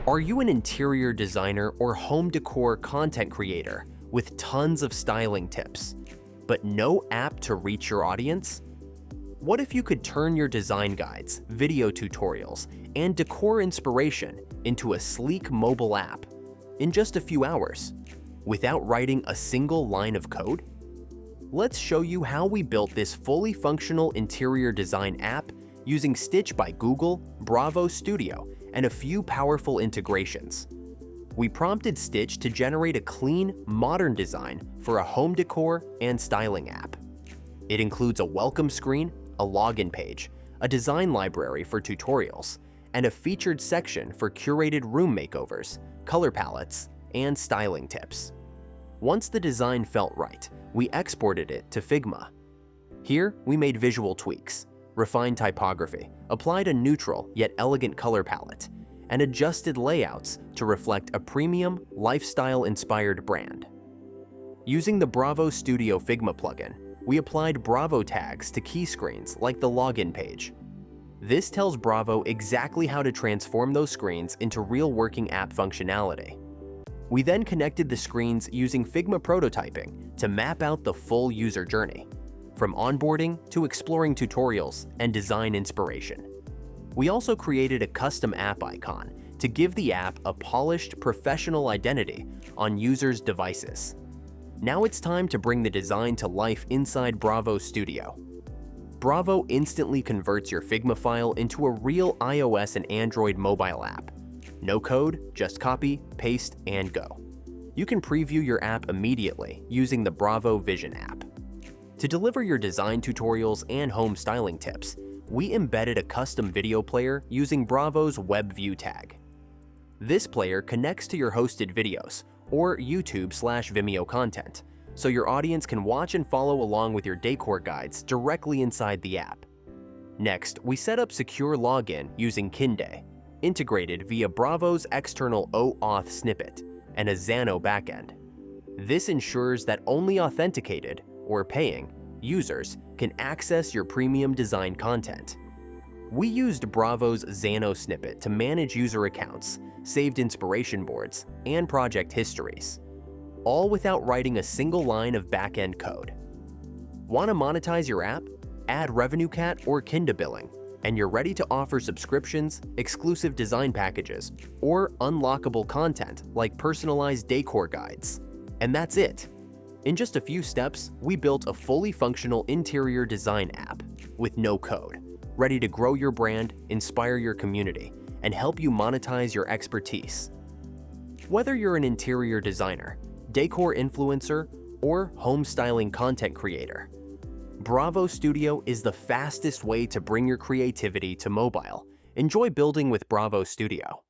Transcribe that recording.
Are you an interior designer or home decor content creator with tons of styling tips, but no app to reach your audience? What if you could turn your design guides, video tutorials, and decor inspiration into a sleek mobile app in just a few hours, without writing a single line of code? Let's show you how we built this fully functional interior design app using Stitch by Google, Bravo Studio, and a few powerful integrations. We prompted Stitch to generate a clean, modern design for a home decor and styling app. It includes a welcome screen, a login page, a design library for tutorials, and a featured section for curated room makeovers, color palettes, and styling tips. Once the design felt right, we exported it to Figma. Here, we made visual tweaks, refined typography, applied a neutral yet elegant color palette, and adjusted layouts to reflect a premium, lifestyle-inspired brand. Using the Bravo Studio Figma plugin, we applied Bravo tags to key screens like the login page. This tells Bravo exactly how to transform those screens into real working app functionality. We then connected the screens using Figma prototyping to map out the full user journey, from onboarding to exploring tutorials and design inspiration. We also created a custom app icon to give the app a polished, professional identity on users' devices. Now it's time to bring the design to life inside Bravo Studio. Bravo instantly converts your Figma file into a real iOS and Android mobile app. No code, just copy, paste, and go. You can preview your app immediately using the Bravo Vision app. To deliver your design tutorials and home styling tips, we embedded a custom video player using Bravo's Web View tag. This player connects to your hosted videos or YouTube/Vimeo content, so your audience can watch and follow along with your decor guides directly inside the app. Next, we set up secure login using Kinde, integrated via Bravo's external OAuth snippet and a Xano backend. This ensures that only authenticated or paying users can access your premium design content. We used Bravo's Xano snippet to manage user accounts, saved inspiration boards, and project histories, all without writing a single line of back-end code. Want to monetize your app? Add RevenueCat or Kinde billing, and you're ready to offer subscriptions, exclusive design packages, or unlockable content like personalized decor guides. And that's it. In just a few steps, we built a fully functional interior design app with no code, ready to grow your brand, inspire your community, and help you monetize your expertise. Whether you're an interior designer, decor influencer, or home styling content creator, Bravo Studio is the fastest way to bring your creativity to mobile. Enjoy building with Bravo Studio.